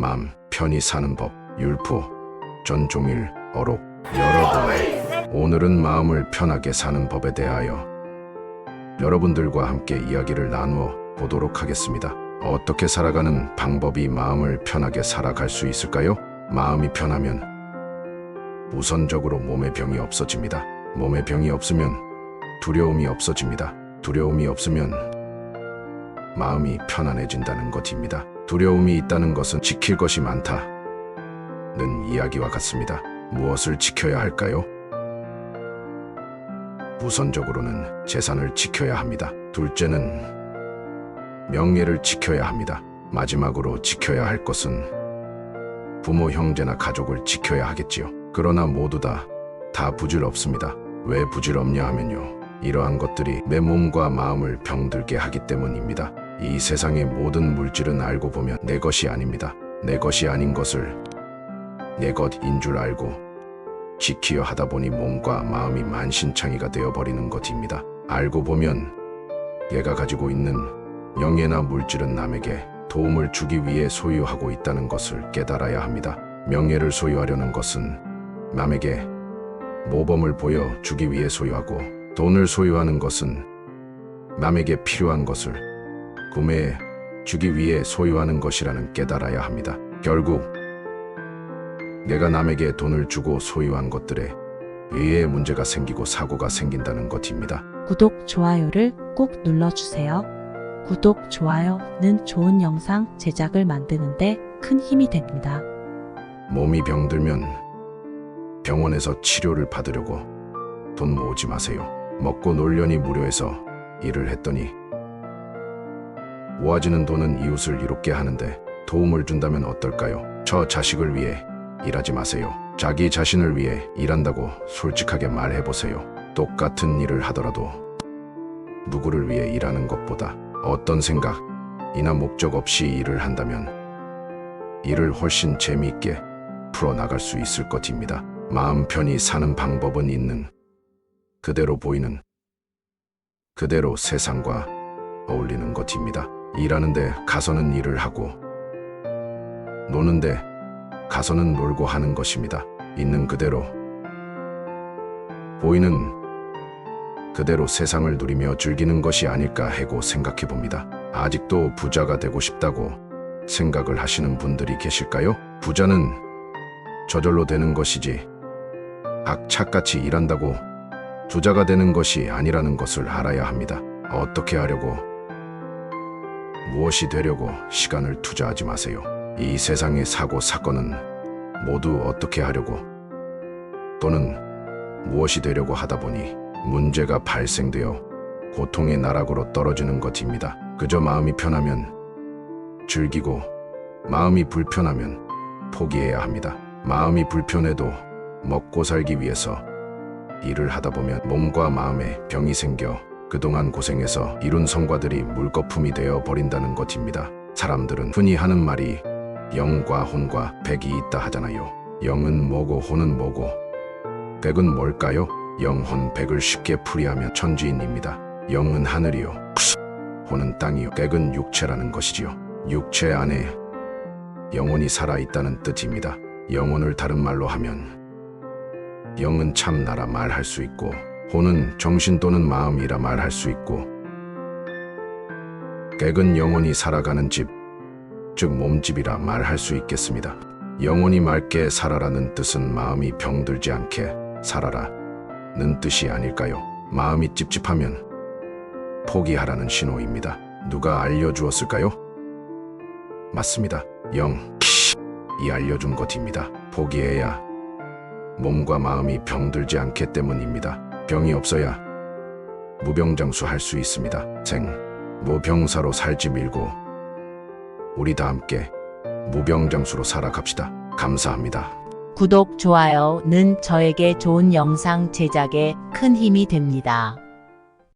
마음 편히 사는 법 율포 전종일 어록. 여러분, 오늘은 마음을 편하게 사는 법에 대하여 여러분들과 함께 이야기를 나누어 보도록 하겠습니다. 어떻게 살아가는 방법이 마음을 편하게 살아갈 수 있을까요? 마음이 편하면 우선적으로 몸의 병이 없어집니다. 몸의 병이 없으면 두려움이 없어집니다. 두려움이 없으면 마음이 편안해진다는 것입니다. 두려움이 있다는 것은 지킬 것이 많다는 이야기와 같습니다. 무엇을 지켜야 할까요? 우선적으로는 재산을 지켜야 합니다. 둘째는 명예를 지켜야 합니다. 마지막으로 지켜야 할 것은 부모, 형제나 가족을 지켜야 하겠지요. 그러나 모두 다 부질없습니다. 왜 부질없냐 하면요, 이러한 것들이 내 몸과 마음을 병들게 하기 때문입니다. 이 세상의 모든 물질은 알고 보면 내 것이 아닙니다. 내 것이 아닌 것을 내 것인 줄 알고 지키려 하다 보니 몸과 마음이 만신창이가 되어버리는 것입니다. 알고 보면 내가 가지고 있는 명예나 물질은 남에게 도움을 주기 위해 소유하고 있다는 것을 깨달아야 합니다. 명예를 소유하려는 것은 남에게 모범을 보여주기 위해 소유하고, 돈을 소유하는 것은 남에게 필요한 것을 구매해 주기 위해 소유하는 것이라는 깨달아야 합니다. 결국 내가 남에게 돈을 주고 소유한 것들에 의해 문제가 생기고 사고가 생긴다는 것입니다. 구독, 좋아요를 꼭 눌러주세요. 구독, 좋아요는 좋은 영상 제작을 만드는데 큰 힘이 됩니다. 몸이 병들면 병원에서 치료를 받으려고 돈 모으지 마세요. 먹고 놀려니 무료해서 일을 했더니 모아지는 돈은 이웃을 이롭게 하는데 도움을 준다면 어떨까요? 저 자식을 위해 일하지 마세요. 자기 자신을 위해 일한다고 솔직하게 말해보세요. 똑같은 일을 하더라도 누구를 위해 일하는 것보다 어떤 생각이나 목적 없이 일을 한다면 일을 훨씬 재미있게 풀어나갈 수 있을 것입니다. 마음 편히 사는 방법은 있는 그대로 보이는 그대로 세상과 어울리는 것입니다. 일하는데 가서는 일을 하고 노는데 가서는 놀고 하는 것입니다. 있는 그대로 보이는 그대로 세상을 누리며 즐기는 것이 아닐까 하고 생각해 봅니다. 아직도 부자가 되고 싶다고 생각을 하시는 분들이 계실까요? 부자는 저절로 되는 것이지 악착같이 일한다고 부자가 되는 것이 아니라는 것을 알아야 합니다. 어떻게 하려고, 무엇이 되려고 시간을 투자하지 마세요. 이 세상의 사고 사건은 모두 어떻게 하려고 또는 무엇이 되려고 하다 보니 문제가 발생되어 고통의 나락으로 떨어지는 것입니다. 그저 마음이 편하면 즐기고 마음이 불편하면 포기해야 합니다. 마음이 불편해도 먹고 살기 위해서 일을 하다 보면 몸과 마음에 병이 생겨 그동안 고생해서 이룬 성과들이 물거품이 되어 버린다는 것입니다. 사람들은 흔히 하는 말이 영과 혼과 백이 있다 하잖아요. 영은 뭐고 혼은 뭐고 백은 뭘까요? 영, 혼, 백을 쉽게 풀이하면 천지인입니다. 영은 하늘이요, 혼은 땅이요, 백은 육체라는 것이지요. 육체 안에 영혼이 살아있다는 뜻입니다. 영혼을 다른 말로 하면 영은 참나라 말할 수 있고, 혼은 정신 또는 마음이라 말할 수 있고, 백은 영혼이 살아가는 집, 즉 몸집이라 말할 수 있겠습니다. 영혼이 맑게 살아라는 뜻은 마음이 병들지 않게 살아라는 뜻이 아닐까요? 마음이 찝찝하면 포기하라는 신호입니다. 누가 알려주었을까요? 맞습니다. 영이 알려준 것입니다. 포기해야 몸과 마음이 병들지 않기 때문입니다. 병이 없어야 무병장수 할 수 있습니다. 무병사로 살지 밀고 우리 다 함께 무병장수로 살아갑시다. 감사합니다. 구독, 좋아요는 저에게 좋은 영상 제작에 큰 힘이 됩니다.